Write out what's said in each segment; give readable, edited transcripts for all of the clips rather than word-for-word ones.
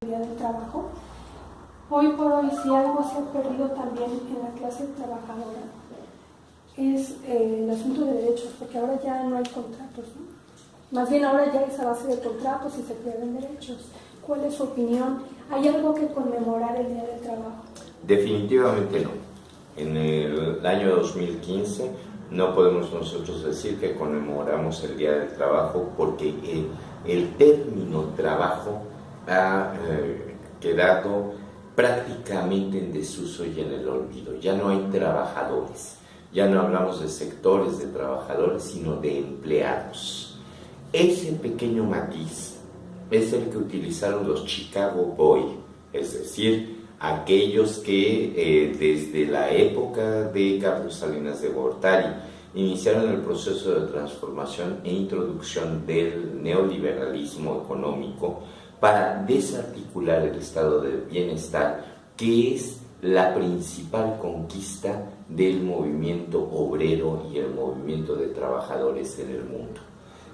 Día del Trabajo. Hoy por hoy, si algo se ha perdido también en la clase trabajadora, es el asunto de derechos, porque ahora ya no hay contratos, ¿no? Más bien ahora ya es a base de contratos y se pierden derechos. ¿Cuál es su opinión? ¿Hay algo que conmemorar el Día del Trabajo? Definitivamente no. En el año 2015 no podemos nosotros decir que conmemoramos el Día del Trabajo porque el término trabajo ha quedado prácticamente en desuso y en el olvido. Ya no hay trabajadores, ya no hablamos de sectores de trabajadores, sino de empleados. Ese pequeño matiz es el que utilizaron los Chicago Boys, es decir, aquellos que desde la época de Carlos Salinas de Gortari iniciaron el proceso de transformación e introducción del neoliberalismo económico para desarticular el estado de bienestar, que es la principal conquista del movimiento obrero y el movimiento de trabajadores en el mundo.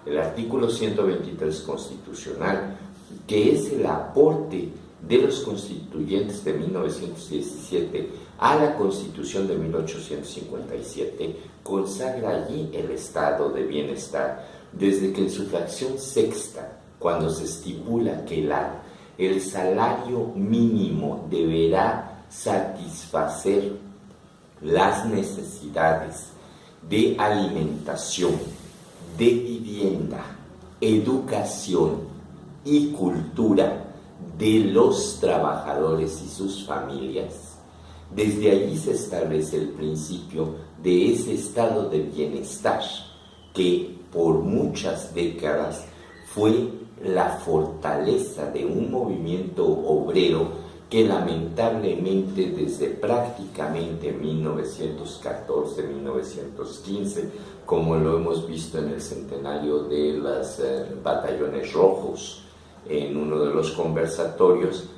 El artículo 123 constitucional, que es el aporte de los constituyentes de 1917 a la Constitución de 1857, consagra allí el estado de bienestar, desde que en su fracción sexta, cuando se estipula que el salario mínimo deberá satisfacer las necesidades de alimentación, de vivienda, educación y cultura de los trabajadores y sus familias. Desde allí se establece el principio de ese estado de bienestar que por muchas décadas fue la fortaleza de un movimiento obrero que lamentablemente desde prácticamente 1914-1915, como lo hemos visto en el centenario de los batallones rojos, en uno de los conversatorios,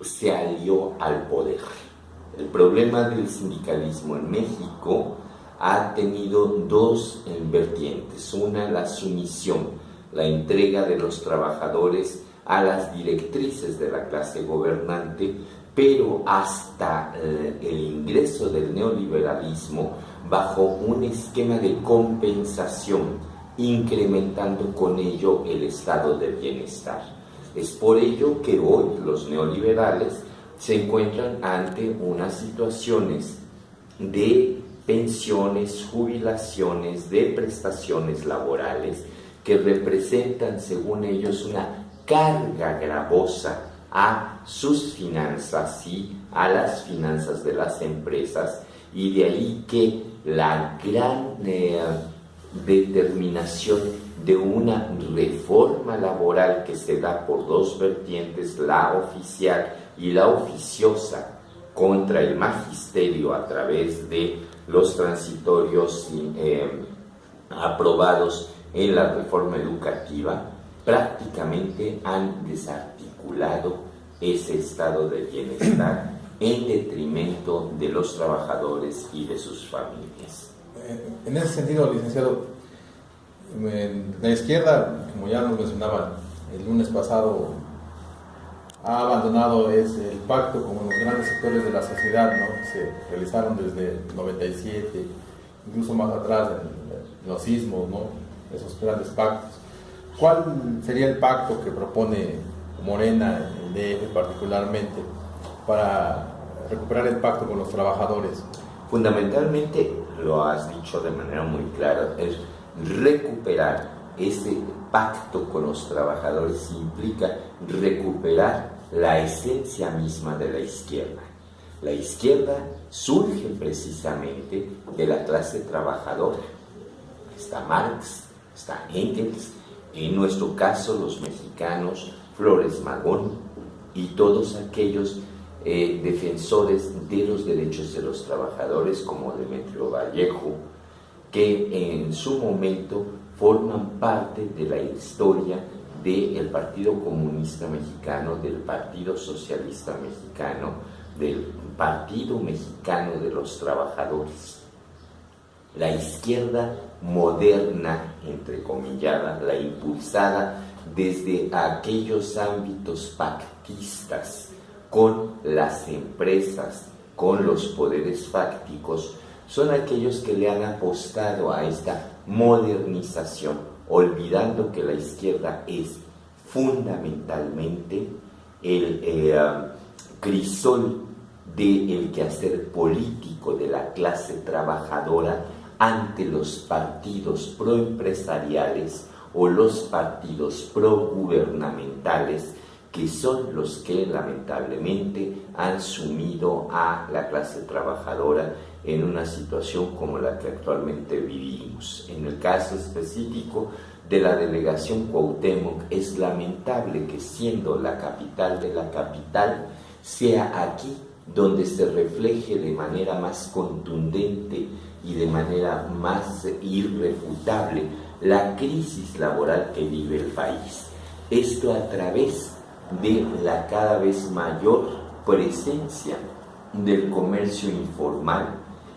se alió al poder. El problema del sindicalismo en México ha tenido dos vertientes. Una, la sumisión, la entrega de los trabajadores a las directrices de la clase gobernante, pero hasta el ingreso del neoliberalismo bajo un esquema de compensación, incrementando con ello el estado de bienestar. Es por ello que hoy los neoliberales se encuentran ante unas situaciones de pensiones, jubilaciones, de prestaciones laborales que representan, según ellos, una carga gravosa a sus finanzas y a las finanzas de las empresas, y de ahí que la gran determinación de una reforma laboral que se da por dos vertientes, la oficial y la oficiosa, contra el magisterio a través de los transitorios aprobados en la reforma educativa, prácticamente han desarticulado ese estado de bienestar en detrimento de los trabajadores y de sus familias. En ese sentido, licenciado, la izquierda, como ya nos mencionaban el lunes pasado, ha abandonado el pacto con los grandes sectores de la sociedad, ¿no?, que se realizaron desde el 97, incluso más atrás, en los sismos, ¿no?, esos grandes pactos. ¿Cuál sería el pacto que propone Morena, el DF particularmente, para recuperar el pacto con los trabajadores? Fundamentalmente, lo has dicho de manera muy clara, es recuperar ese pacto con los trabajadores. Implica recuperar la esencia misma de la izquierda. La izquierda surge precisamente de la clase trabajadora. Está Marx, está Engels, en nuestro caso los mexicanos, Flores Magón y todos aquellos defensores de los derechos de los trabajadores como Demetrio Vallejo, que en su momento forman parte de la historia del Partido Comunista Mexicano, del Partido Socialista Mexicano, del Partido Mexicano de los Trabajadores. La izquierda moderna, entrecomillada, la impulsada desde aquellos ámbitos pactados pactistas con las empresas, con los poderes fácticos, son aquellos que le han apostado a esta modernización, olvidando que la izquierda es fundamentalmente el crisol del quehacer político de la clase trabajadora ante los partidos proempresariales o los partidos progubernamentales, que son los que lamentablemente han sumido a la clase trabajadora en una situación como la que actualmente vivimos. En el caso específico de la delegación Cuauhtémoc, es lamentable que, siendo la capital de la capital, sea aquí donde se refleje de manera más contundente y de manera más irrefutable la crisis laboral que vive el país. Esto a través de la cada vez mayor presencia del comercio informal,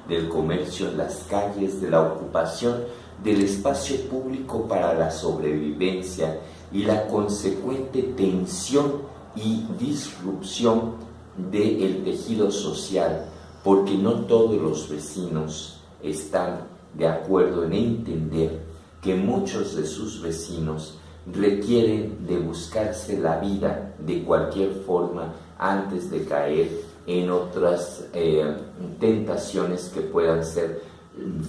del comercio en las calles, de la ocupación del espacio público para la sobrevivencia y la consecuente tensión y disrupción del tejido social, porque no todos los vecinos están de acuerdo en entender que muchos de sus vecinos requieren de buscarse la vida de cualquier forma antes de caer en otras tentaciones que puedan ser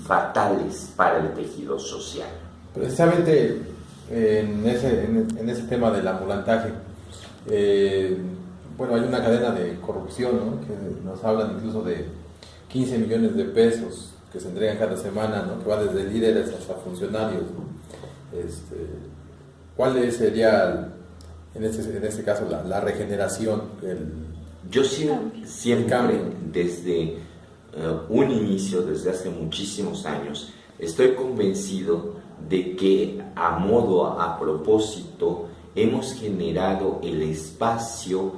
fatales para el tejido social. Precisamente en ese tema del ambulantaje, bueno, hay una cadena de corrupción, ¿no?, que nos hablan incluso de 15 millones de pesos que se entregan cada semana, ¿no?, que va desde líderes hasta funcionarios, ¿no? ¿Cuál sería en este caso la regeneración? Yo siempre desde un inicio, desde hace muchísimos años, estoy convencido de que a propósito, hemos generado el espacio,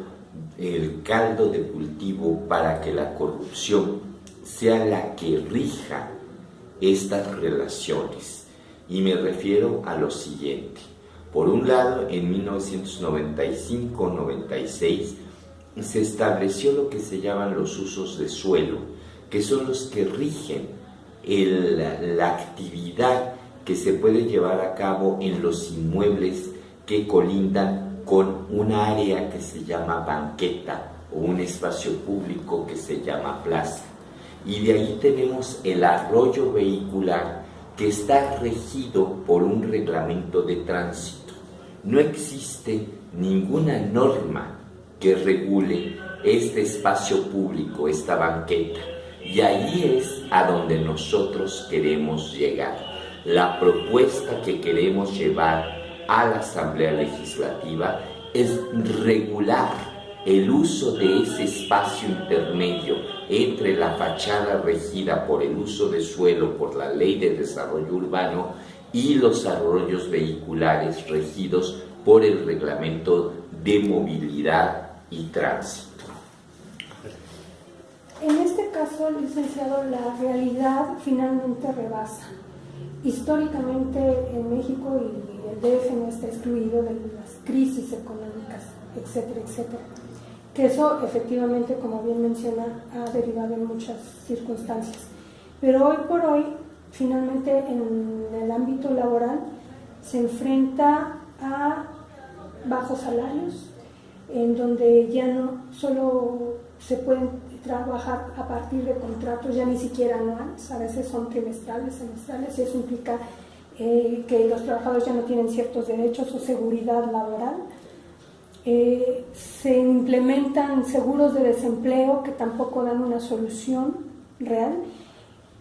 el caldo de cultivo para que la corrupción sea la que rija estas relaciones. Y me refiero a lo siguiente. Por un lado, en 1995-96 se estableció lo que se llaman los usos de suelo, que son los que rigen la actividad que se puede llevar a cabo en los inmuebles que colindan con un área que se llama banqueta o un espacio público que se llama plaza. Y de ahí tenemos el arroyo vehicular, que está regido por un reglamento de tránsito. No existe ninguna norma que regule este espacio público, esta banqueta, y ahí es a donde nosotros queremos llegar. La propuesta que queremos llevar a la Asamblea Legislativa es regular el uso de ese espacio intermedio entre la fachada regida por el uso de suelo por la Ley de Desarrollo Urbano y los arroyos vehiculares regidos por el Reglamento de Movilidad y Tránsito. En este caso, licenciado, la realidad finalmente rebasa. Históricamente en México, y el DF no está excluido de las crisis económicas, etcétera, etcétera, que eso efectivamente, como bien menciona, ha derivado en muchas circunstancias. Pero hoy por hoy, finalmente en el ámbito laboral, se enfrenta a bajos salarios, en donde ya no solo se pueden trabajar a partir de contratos, ya ni siquiera anuales, a veces son trimestrales, semestrales, y eso implica que los trabajadores ya no tienen ciertos derechos o seguridad laboral. Se implementan seguros de desempleo que tampoco dan una solución real,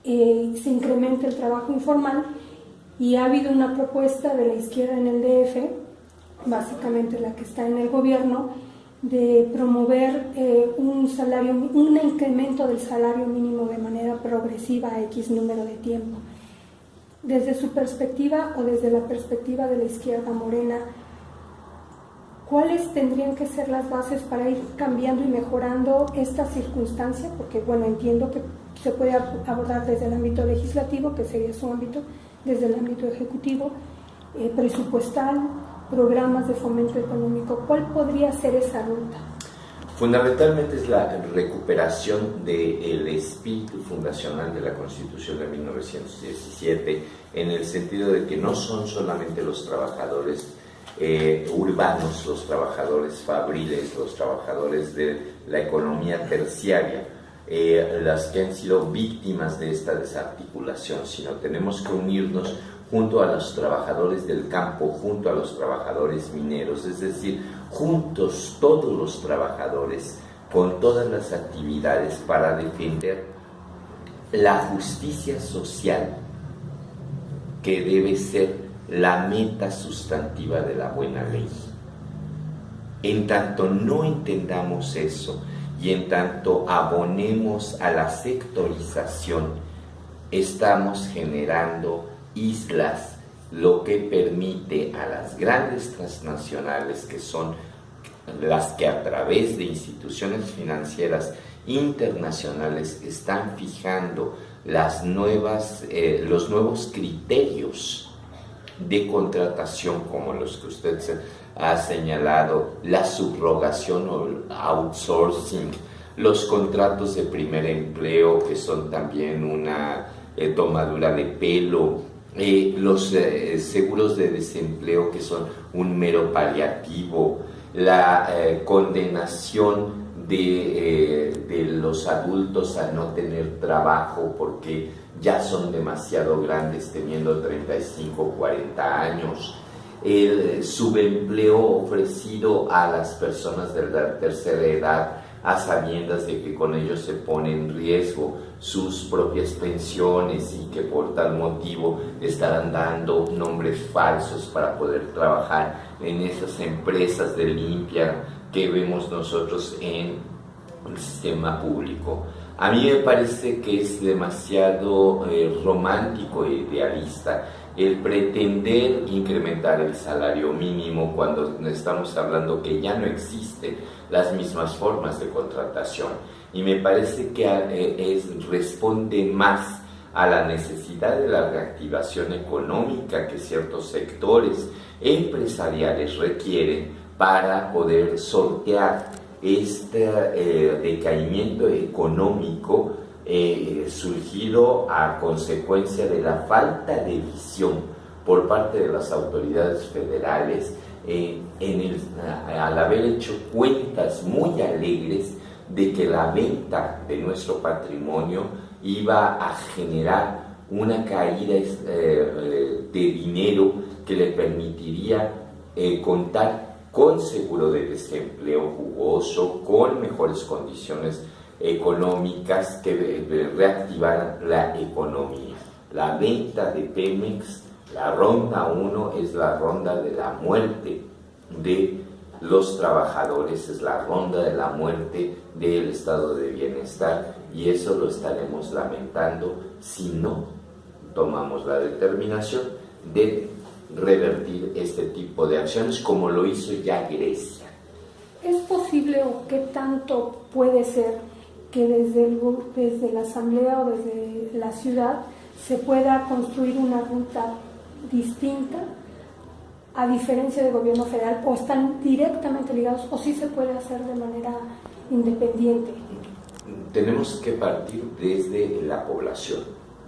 se incrementa el trabajo informal, y ha habido una propuesta de la izquierda en el DF, básicamente la que está en el gobierno, de promover un incremento del salario mínimo de manera progresiva a X número de tiempo. Desde su perspectiva o desde la perspectiva de la izquierda morena, ¿cuáles tendrían que ser las bases para ir cambiando y mejorando esta circunstancia? Porque, bueno, entiendo que se puede abordar desde el ámbito legislativo, que sería su ámbito, desde el ámbito ejecutivo, presupuestal, programas de fomento económico. ¿Cuál podría ser esa ruta? Fundamentalmente es la recuperación del espíritu fundacional de la Constitución de 1917, en el sentido de que no son solamente los trabajadores urbanos, los trabajadores fabriles, los trabajadores de la economía terciaria, las que han sido víctimas de esta desarticulación, sino tenemos que unirnos junto a los trabajadores del campo, junto a los trabajadores mineros, es decir, juntos todos los trabajadores con todas las actividades para defender la justicia social, que debe ser la meta sustantiva de la buena ley. En tanto no entendamos eso y en tanto abonemos a la sectorización, estamos generando islas, lo que permite a las grandes transnacionales, que son las que a través de instituciones financieras internacionales están fijando los nuevos criterios de contratación, como los que usted ha señalado, la subrogación o el outsourcing, los contratos de primer empleo, que son también una tomadura de pelo, los seguros de desempleo, que son un mero paliativo, la condenación de los adultos a no tener trabajo porque ya son demasiado grandes teniendo 35 o 40 años, el subempleo ofrecido a las personas de la tercera edad a sabiendas de que con ello se pone en riesgo sus propias pensiones y que por tal motivo estarán dando nombres falsos para poder trabajar en esas empresas de limpia que vemos nosotros en el sistema público. A mí me parece que es demasiado romántico e idealista el pretender incrementar el salario mínimo cuando estamos hablando que ya no existen las mismas formas de contratación, y me parece que responde más a la necesidad de la reactivación económica que ciertos sectores empresariales requieren para poder sortear este decaimiento económico surgido a consecuencia de la falta de visión por parte de las autoridades federales al haber hecho cuentas muy alegres de que la venta de nuestro patrimonio iba a generar una caída de dinero que le permitiría contar con seguro de desempleo jugoso, con mejores condiciones económicas que reactivaran la economía. La venta de Pemex, la ronda 1, es la ronda de la muerte de los trabajadores, es la ronda de la muerte del estado de bienestar, y eso lo estaremos lamentando si no tomamos la determinación de revertir este tipo de acciones como lo hizo ya Grecia. ¿Es posible o qué tanto puede ser que desde la asamblea o desde la ciudad se pueda construir una ruta distinta a diferencia del gobierno federal, o están directamente ligados, o sí se puede hacer de manera independiente? Tenemos que partir desde la población.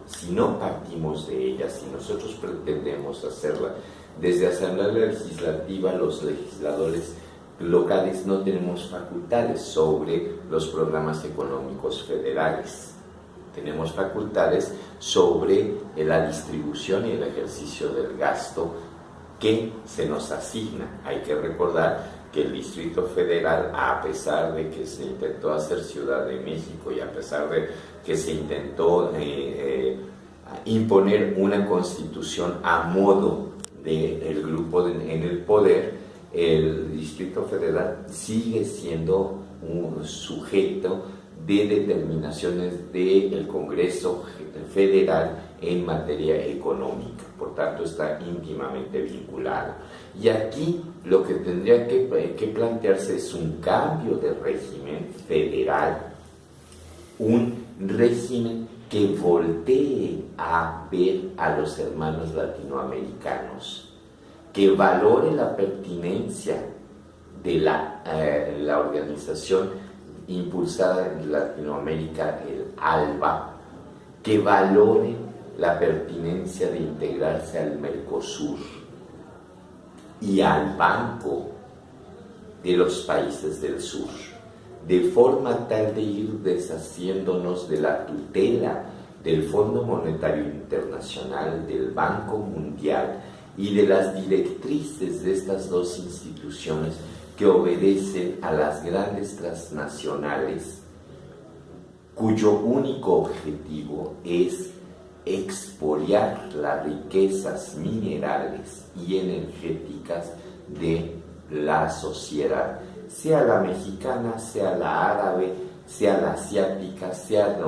Si no partimos de ella, si nosotros pretendemos hacerla desde Asamblea Legislativa, los legisladores locales no tenemos facultades sobre los programas económicos federales. Tenemos facultades sobre la distribución y el ejercicio del gasto que se nos asigna. Hay que recordar que el Distrito Federal, a pesar de que se intentó hacer Ciudad de México y a pesar de que se intentó imponer una constitución a modo del grupo en el poder, el Distrito Federal sigue siendo un sujeto de determinaciones del Congreso Federal en materia económica, por tanto está íntimamente vinculado. Y aquí lo que tendría que plantearse es un cambio de régimen federal, un régimen que voltee a ver a los hermanos latinoamericanos que valore la pertinencia de la organización impulsada en Latinoamérica, el ALBA, que valore la pertinencia de integrarse al Mercosur y al Banco de los Países del Sur, de forma tal de ir deshaciéndonos de la tutela del Fondo Monetario Internacional, del Banco Mundial y de las directrices de estas dos instituciones que obedecen a las grandes transnacionales, cuyo único objetivo es expoliar las riquezas minerales y energéticas de la sociedad, sea la mexicana, sea la árabe, sea la asiática, sea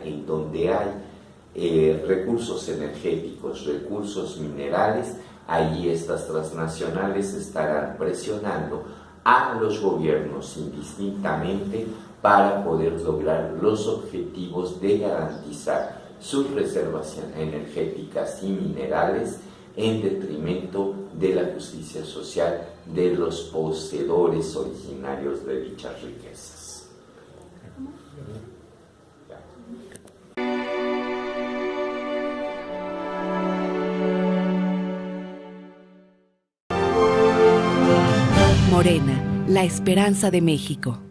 en donde hay recursos energéticos, recursos minerales. Allí estas transnacionales estarán presionando a los gobiernos indistintamente para poder lograr los objetivos de garantizar sus reservas energéticas y minerales en detrimento de la justicia social de los poseedores originarios de dichas riquezas. Morena, la esperanza de México.